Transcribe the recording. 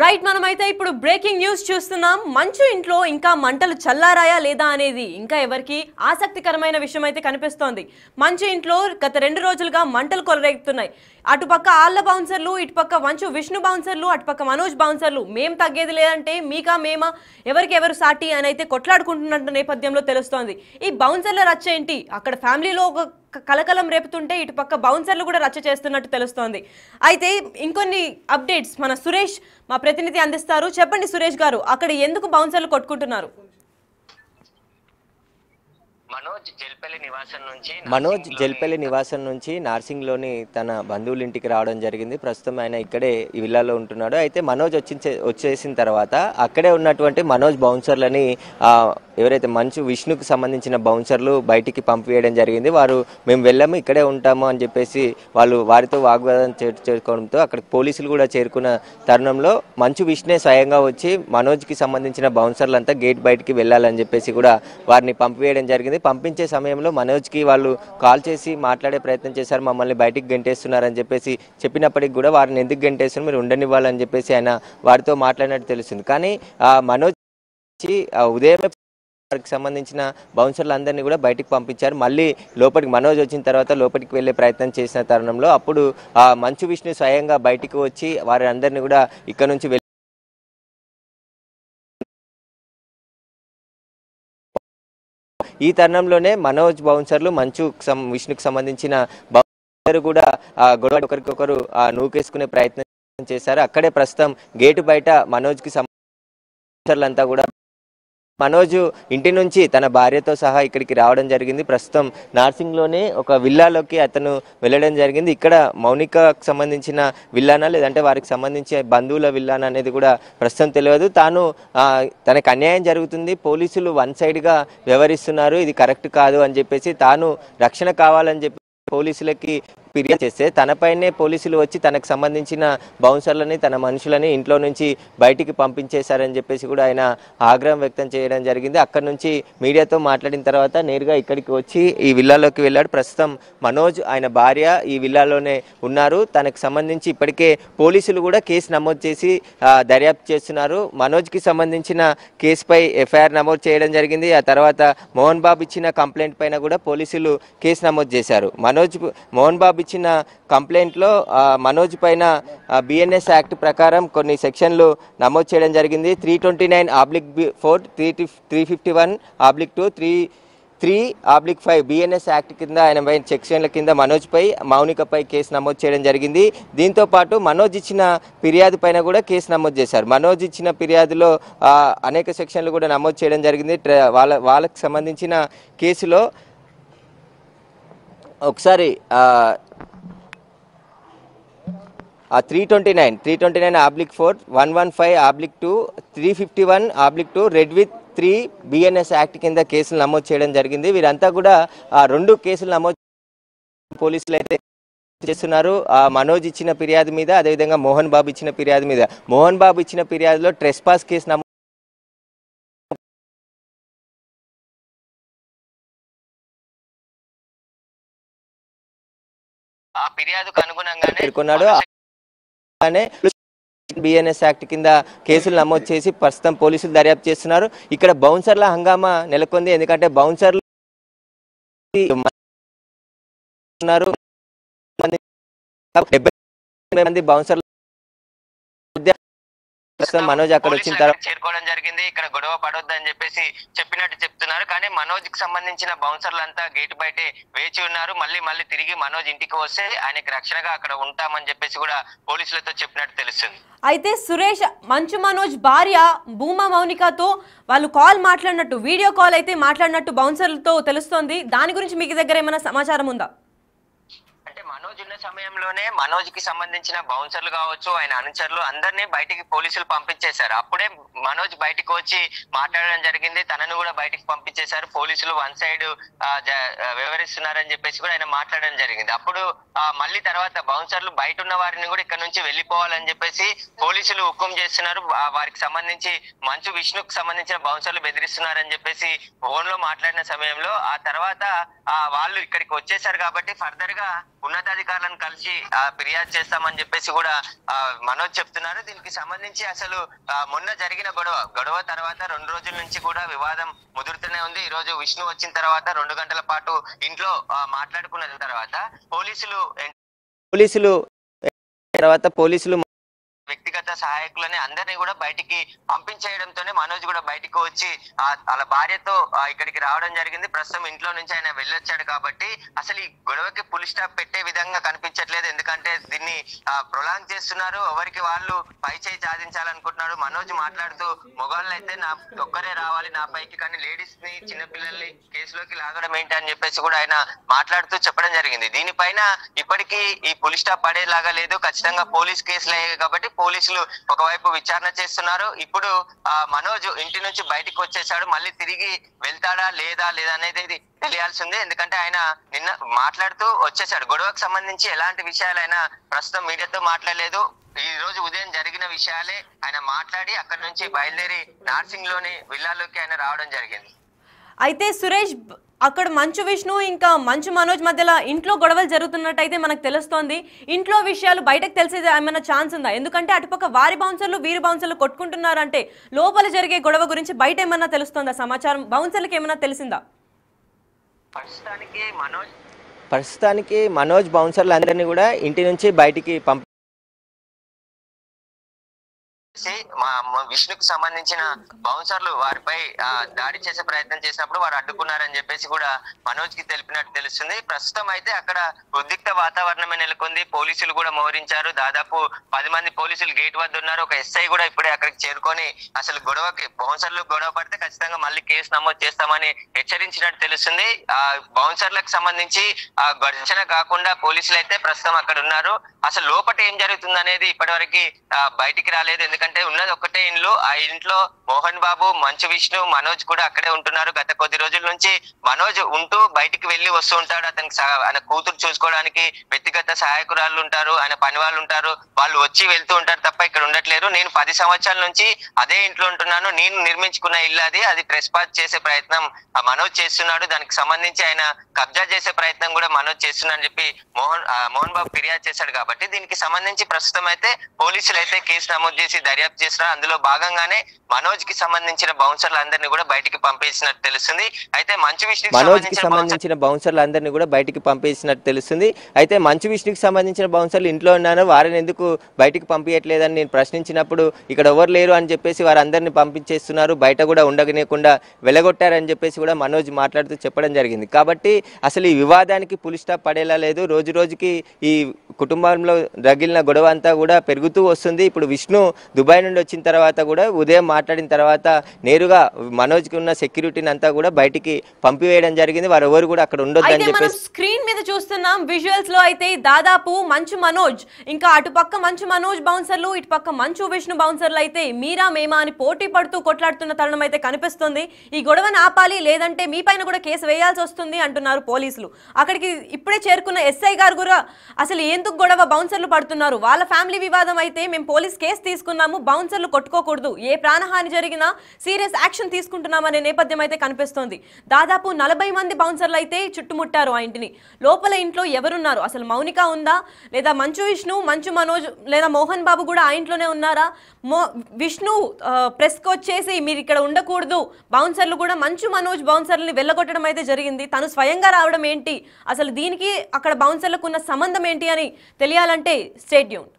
Right మనమైతే ఇప్పుడు breaking news చూస్తున్నాం. మంచు ఇంట్లో ఇంకా మంటలు చల్లారాయా లేదా అనేది ఇంకా ఎవరికి ఆసక్తికరమైన విషయం అయితే కనిపిస్తోంది. మంచు ఇంట్లో గత 2 రోజులుగా మంటలు కొలరెగుతున్నాయి. అటుపక్క ఆళ్ళ బౌన్సర్లు, ఇటుపక్క మంచు విష్ణు బౌన్సర్లు, అటుపక్క మనోజ్ బౌన్సర్లు మేం తగ్గేది లేదంటే మీకా మేమా ఎవరికి ఎవరు సాటి అని అయితే కొట్లాడుకుంటున్న నేపథ్యంలో తెలుస్తోంది. ఈ బౌన్సర్ల రచ్చ ఏంటి, అక్కడ ఫ్యామిలీలో ఒక కలకలం రేపుతుంటే ఇటుపక్క బౌన్సర్లు కూడా రచ్చ చేస్తున్నట్టు తెలుస్తోంది. అయితే ఇంకొన్ని అప్డేట్స్ మన సురేష్ మా ప్రతినిధి అందిస్తారు. చెప్పండి సురేష్ గారు, అక్కడ ఎందుకు బౌన్సర్లు కొట్టుకుంటున్నారు? మనోజ్ జల్పల్లి నివాసం నుంచి నార్సింగ్లోని తన బంధువుల ఇంటికి రావడం జరిగింది. ప్రస్తుతం ఆయన ఇక్కడే ఈ విల్లాలో ఉంటున్నాడు. అయితే మనోజ్ వచ్చేసిన తర్వాత అక్కడే ఉన్నటువంటి మనోజ్ బౌన్సర్లని ఎవరైతే మంచు విష్ణుకు సంబంధించిన బౌన్సర్లు బయటికి పంపివేయడం జరిగింది. వారు మేము వెళ్ళాము, ఇక్కడే ఉంటాము అని చెప్పేసి వారితో వాగ్వాదం చేసుకోవడంతో అక్కడికి పోలీసులు కూడా చేరుకున్న తరుణంలో మంచు విష్ణే స్వయంగా వచ్చి మనోజ్కి సంబంధించిన బౌన్సర్లంతా గేట్ బయటికి వెళ్ళాలని చెప్పేసి కూడా వారిని పంపివేయడం జరిగింది. పంపించే సమయంలో మనోజ్కి వాళ్ళు కాల్ చేసి మాట్లాడే ప్రయత్నం చేశారు. మమ్మల్ని బయటికి గెంటేస్తున్నారని చెప్పేసి చెప్పినప్పటికి కూడా వారిని ఎందుకు గెంటేస్తున్నారు, మీరు ఉండనివ్వాలని చెప్పేసి ఆయన వారితో మాట్లాడినట్టు తెలుస్తుంది. కానీ మనోజ్ ఉదయమే సంబంధించిన బౌన్సర్లు కూడా బయటికి పంపించారు. మళ్ళీ లోపలికి మనోజ్ వచ్చిన తర్వాత లోపలికి వెళ్లే ప్రయత్నం చేసిన తరుణంలో అప్పుడు మంచు విష్ణు స్వయంగా బయటికి వచ్చి వారి అందరినీ కూడా ఇక్కడ నుంచి ఈ తరుణంలోనే మనోజ్ బౌన్సర్లు మంచు విష్ణుకు సంబంధించిన బౌన్సర్ కూడా గొడవ ఒకరికొకరు నూకేసుకునే ప్రయత్నం చేశారు. అక్కడే ప్రస్తుతం గేటు బయట మనోజ్కి బౌన్సర్లంతా కూడా మనోజ్ ఇంటి నుంచి తన భార్యతో సహా ఇక్కడికి రావడం జరిగింది. ప్రస్తుతం నార్సింగ్లోనే ఒక విల్లాలోకి అతను వెళ్ళడం జరిగింది. ఇక్కడ మౌనికకు సంబంధించిన విల్లానా లేదంటే వారికి సంబంధించిన బంధువుల విల్లానా అనేది కూడా ప్రస్తుతం తెలియదు. తనకు అన్యాయం జరుగుతుంది, పోలీసులు వన్ సైడ్గా వ్యవహరిస్తున్నారు, ఇది కరెక్ట్ కాదు అని చెప్పేసి తాను రక్షణ కావాలని చెప్పి పోలీసులకి ఫిర్యాదు చేస్తే తనపైనే పోలీసులు వచ్చి తనకు సంబంధించిన బౌన్సర్లని తన మనుషులని ఇంట్లో నుంచి బయటికి పంపించేశారని చెప్పేసి కూడా ఆయన ఆగ్రహం వ్యక్తం చేయడం జరిగింది. అక్కడి నుంచి మీడియాతో మాట్లాడిన తర్వాత నేరుగా ఇక్కడికి వచ్చి ఈ విల్లాలోకి వెళ్ళాడు. ప్రస్తుతం మనోజ్ ఆయన భార్య ఈ విల్లాలోనే ఉన్నారు. తనకు సంబంధించి ఇప్పటికే పోలీసులు కూడా కేసు నమోదు చేసి దర్యాప్తు చేస్తున్నారు. మనోజ్కి సంబంధించిన కేసుపై ఎఫ్ఐఆర్ నమోదు చేయడం జరిగింది. ఆ తర్వాత మోహన్ బాబు ఇచ్చిన కంప్లైంట్ పైన కూడా పోలీసులు కేసు నమోదు చేశారు. మోహన్ బాబు ఇచ్చిన కంప్లైంట్లో మనోజ్ పైన బిఎన్ఎస్ యాక్ట్ ప్రకారం కొన్ని సెక్షన్లు నమోదు చేయడం జరిగింది. 329/4, 351/2, 3/5 బిఎన్ఎస్ యాక్ట్ కింద ఆయన సెక్షన్ల కింద మనోజ్ పై మౌనికపై కేసు నమోదు చేయడం జరిగింది. దీంతో పాటు మనోజ్ ఇచ్చిన ఫిర్యాదు పైన కూడా కేసు నమోదు చేశారు. మనోజ్ ఇచ్చిన ఫిర్యాదులో అనేక సెక్షన్లు కూడా నమోదు చేయడం జరిగింది. వాళ్ళకి సంబంధించిన కేసులో ఒకసారి 329/4, 115/2, 351/2 రెడ్ విత్ 3 బిఎన్ఎస్ యాక్ట్ కింద కేసులు నమోదు చేయడం జరిగింది. వీరంతా కూడా 2 కేసులు నమోదు పోలీసులు అయితే చేస్తున్నారు. మనోజ్ ఇచ్చిన ఫిర్యాదు మీద, అదేవిధంగా మోహన్ బాబు ఇచ్చిన ఫిర్యాదు మీద. మోహన్ బాబు ఇచ్చిన ఫిర్యాదులో ట్రెస్పాస్ కేసు నమోదు ఫిర్యాదుకు అనుగుణంగానే పేర్కొన్నాడు. బిఎన్ఎస్ యాక్ట్ కింద కేసులు నమోదు చేసి ప్రస్తుతం పోలీసులు దర్యాప్తు చేస్తున్నారు. ఇక్కడ బౌన్సర్ల హంగామా నెలకొంది. ఎందుకంటే బౌన్సర్లు ఉన్నారు, 70 మంది బౌన్సర్లు మనోజ్ అక్కడ వచ్చిన తర్వాత చేరుకోవడం జరిగింది. ఇక్కడ గొడవ పడొద్దని చెప్పేసి చెప్పినట్టు చెప్తున్నారు. కానీ మనోజ్ కి సంబంధించిన బౌన్సర్లంతా గేట్ బయటే వేచి ఉన్నారు. మళ్ళీ తిరిగి మనోజ్ ఇంటికి వస్తే ఆయనకి రక్షణగా అక్కడ ఉంటామని చెప్పేసి కూడా పోలీసులతో చెప్పినట్టు తెలుస్తుంది. అయితే సురేష్, మంచు మనోజ్ భార్య భూమా మౌనికతో వాళ్ళు కాల్ మాట్లాడినట్టు, వీడియో కాల్ అయితే మాట్లాడినట్టు బౌన్సర్లతో తెలుస్తోంది. దాని గురించి మీకు దగ్గర ఏమైనా సమాచారం ఉందా? మనోజ్ ఉన్న సమయంలోనే మనోజ్ కి సంబంధించిన బౌన్సర్లు కావచ్చు, ఆయన అనుచరులు అందరినీ బయటికి పోలీసులు పంపించేశారు. అప్పుడే మనోజ్ బయటకు వచ్చి మాట్లాడడం జరిగింది. తనను కూడా బయటికి పంపించేశారు. పోలీసులు వన్ సైడ్ వ్యవహరిస్తున్నారని చెప్పేసి కూడా ఆయన మాట్లాడడం జరిగింది. అప్పుడు మళ్ళీ తర్వాత బౌన్సర్లు బయట ఉన్న వారిని కూడా ఇక్కడ నుంచి వెళ్లిపోవాలని చెప్పేసి పోలీసులు హుకుం చేస్తున్నారు. వారికి సంబంధించి మంచు విష్ణుకు సంబంధించిన బౌన్సర్లు బెదిరిస్తున్నారని చెప్పేసి ఫోన్ లో మాట్లాడిన సమయంలో ఆ తర్వాత వాళ్ళు ఇక్కడికి వచ్చేసారు కాబట్టి ఫర్దర్ గా ఉన్నతాధికారులను కలిసి ఫిర్యాదు చేస్తామని చెప్పేసి కూడా మనోజ్ చెప్తున్నారు. దీనికి సంబంధించి అసలు మొన్న జరిగిన గొడవ తర్వాత 2 రోజుల నుంచి కూడా వివాదం ముదురుతూనే ఉంది. ఈ రోజు విష్ణు వచ్చిన తర్వాత 2 గంటల పాటు ఇంట్లో మాట్లాడుకున్న తర్వాత పోలీసులు వ్యక్తిగత సహాయకులని అందరినీ కూడా బయటికి పంపించేయడంతోనే మనోజ్ కూడా బయటికి వచ్చి వాళ్ళ భార్యతో ఇక్కడికి రావడం జరిగింది. ప్రస్తుతం ఇంట్లో నుంచి ఆయన వెళ్ళొచ్చాడు కాబట్టి అసలు ఈ గొడవకి ఫుల్ స్టాప్ పెట్టే విధంగా కనిపించట్లేదు. ఎందుకంటే దీన్ని ప్రొలాంగ్ చేస్తున్నారు, ఎవరికి వాళ్ళు పై చేయి సాధించాలనుకుంటున్నారు. మనోజ్ మాట్లాడుతూ మొగాళ్ళు అయితే నా ఒక్కరే రావాలి నా పైకి, కానీ లేడీస్ ని చిన్నపిల్లల్ని కేసులోకి లాగడం ఏంటి అని చెప్పేసి కూడా ఆయన మాట్లాడుతూ చెప్పడం జరిగింది. దీనిపైన ఇప్పటికీ ఈ ఫుల్ స్టాప్ పడేలాగా లేదు. ఖచ్చితంగా పోలీస్ కేసులు అయ్యాయి కాబట్టి పోలీసులు ఒకవైపు విచారణ చేస్తున్నారు. ఇప్పుడు మనోజ్ ఇంటి నుంచి బయటికి వచ్చేసాడు. మళ్ళీ తిరిగి వెళ్తాడా లేదా అనేది తెలియాల్సిందే. ఎందుకంటే ఆయన నిన్న మాట్లాడుతూ వచ్చేసాడు. గొడవకు సంబంధించి ఎలాంటి విషయాలైనా ప్రస్తుతం మీడియాతో మాట్లాడలేదు. ఈ రోజు ఉదయం జరిగిన విషయాలే ఆయన మాట్లాడి అక్కడి నుంచి బయలుదేరి నార్సింగ్ లోని విల్లాలోకి ఆయన రావడం జరిగింది. అయితే సురేష్, అక్కడ మంచు విష్ణు ఇంకా మంచు మనోజ్ మధ్యలో ఇంట్లో గొడవలు జరుగుతున్నట్టయితే మనకు తెలుస్తోంది. ఇంట్లో విషయాలు బయటకు తెలిసేది ఏమైనా ఛాన్స్ ఉందా? ఎందుకంటే అటుపక్క వారి బౌన్సర్లు వీరి బౌన్సర్లు కొట్టుకుంటున్నారంటే లోపల జరిగే గొడవ గురించి బయట ఏమన్నా తెలుస్తోందా సమాచారం? బౌన్సర్లకు ఏమన్నా తెలిసిందా? ప్రస్తుతానికి మనోజ్ బౌన్సర్లు అందరినీ కూడా ఇంటి నుంచి బయటికి విష్ణుకు సంబంధించిన బౌన్సర్లు వారిపై దాడి చేసే ప్రయత్నం చేసినప్పుడు వారు అడ్డుకున్నారని చెప్పేసి కూడా మనోజ్ కి తెలిపినట్టు తెలుస్తుంది. ప్రస్తుతం అయితే అక్కడ ఉద్రిక్త వాతావరణమే నెలకొంది. పోలీసులు కూడా మోహరించారు. దాదాపు 10 మంది పోలీసులు గేట్ వద్ద ఉన్నారు. ఒక ఎస్ఐ కూడా ఇప్పుడే అక్కడికి చేరుకొని అసలు బౌన్సర్లు గొడవ పడితే ఖచ్చితంగా మళ్ళీ కేసు నమోదు చేస్తామని హెచ్చరించినట్టు తెలుస్తుంది. బౌన్సర్లకు సంబంధించి ఘర్షణ కాకుండా పోలీసులు అయితే ప్రస్తుతం అక్కడ ఉన్నారు. అసలు లోపల ఏం జరుగుతుంది అనేది ఇప్పటివరకు బయటికి రాలేదు. ఎందుకంటే ఉన్నది ఒక్కటే ఇంట్లో. ఆ ఇంట్లో మోహన్ బాబు, మంచు విష్ణు, మనోజ్ కూడా అక్కడే ఉంటున్నారు. గత కొద్ది రోజుల నుంచి మనోజ్ ఉంటూ బయటికి వెళ్లి వస్తూ ఉంటాడు. అతనికి ఆయన కూతురు చూసుకోవడానికి వ్యక్తిగత సహాయకురాళ్ళు ఉంటారు, ఆయన పని వాళ్ళు ఉంటారు. వాళ్ళు వచ్చి వెళ్తూ ఉంటారు తప్ప ఇక్కడ ఉండట్లేరు. నేను 10 సంవత్సరాల నుంచి అదే ఇంట్లో ఉంటున్నాను. నేను నిర్మించుకున్న ఇల్లు అది ట్రెస్పాస్ చేసే ప్రయత్నం మనోజ్ చేస్తున్నాడు. దానికి సంబంధించి ఆయన కబ్జా చేసే ప్రయత్నం కూడా మనోజ్ చేస్తున్నాడని చెప్పి మోహన్ బాబు ఫిర్యాదు చేశాడు. కాబట్టి దీనికి సంబంధించి ప్రస్తుతం అయితే పోలీసులు అయితే కేసు నమోదు చేసి దర్యాప్తు చేస్తున్నారు. అందులో భాగంగానే మనోజ్ కి సంబంధించిన బౌన్సర్లు అందరినీ కూడా బయటికి పంపేసినట్టు తెలుస్తుంది. అయితే మంచు విష్ణుకి సంబంధించిన బౌన్సర్లు అందరినీ కూడా బయటికి పంపేసినట్టు తెలుస్తుంది. అయితే మంచు విష్ణుకి సంబంధించిన బౌన్సర్లు ఇంట్లో ఉన్నారు, వారిని ఎందుకు బయటికి పంపించట్లేదని నేను ప్రశ్నించినప్పుడు ఇక్కడ ఎవరు లేరు అని చెప్పేసి వారందరినీ పంపించేస్తున్నారు, బయట కూడా ఉండగనేకుండా వెలగొట్టారని చెప్పేసి కూడా మనోజ్ మాట్లాడుతూ చెప్పడం జరిగింది. కాబట్టి అసలు ఈ వివాదానికి ఫుల్ స్టాప్ పడేలా లేదు. రోజు రోజుకి ఈ కుటుంబంలో రగిలిన గొడవ అంతా కూడా పెరుగుతూ వస్తుంది. ఇప్పుడు విష్ణు దుబాయ్ నుండి వచ్చిన తర్వాత కూడా ఉదయం మాట్లాడిన తర్వాత నేరుగా మనోజ్కి ఉన్న సెక్యూరిటీని అంతా కూడా బయటికి పంపివేయడం జరిగింది. వారు ఎవరు కూడా అక్కడ ఉండొద్దని చెప్పేసి స్క్రీన్ మీద చూస్తున్నాం. విజువల్స్ లో అయితే దాదాపు మంచు మనోజ్ ఇంకా అటుపక్క మంచు మనోజ్ బౌన్సర్లు, ఇటుపక్క మంచు విష్ణు బౌన్సర్లు అయితే మీరా మేమా అని పోటీ పడుతూ కొట్లాడుతున్న తరుణం అయితే కనిపిస్తుంది. ఈ గొడవను ఆపాలి, లేదంటే మీ పైన కూడా కేసు వేయాల్సి వస్తుంది అంటున్నారు పోలీసులు. అక్కడికి ఇప్పుడే చేరుకున్న ఎస్ఐ గారు కూడా అసలు ఎందుకు గొడవ, బౌన్సర్లు పడుతున్నారు, వాళ్ళ ఫ్యామిలీ వివాదం అయితే మేము పోలీస్ కేసు తీసుకున్నాము, బౌన్సర్లు కొట్టుకోకూడదు, ఏ ప్రాణహాని జరిగినా సీరియస్ యాక్షన్ తీసుకుంటున్నామనే నేపథ్యం అయితే కనిపిస్తోంది. దాదాపు 40 మంది బౌన్సర్లు అయితే చుట్టుముట్టారు ఆ ఇంటిని. లోపల ఇంట్లో ఎవరున్నారు, అసలు మౌనిక ఉందా, లేదా మంచు విష్ణు, మంచు మనోజ్ లేదా మోహన్ బాబు కూడా ఆ ఇంట్లోనే ఉన్నారా? విష్ణు ప్రెస్కి వచ్చేసి మీరు ఇక్కడ ఉండకూడదు, బౌన్సర్లు కూడా మంచు మనోజ్ బౌన్సర్లని వెళ్ళగొట్టడం అయితే జరిగింది, తను స్వయంగా రావడం ఏంటి, అసలు దీనికి అక్కడ బౌన్సర్లకు ఉన్న సంబంధం ఏంటి అని తెలియాలంటే స్టే ట్యూన్డ్.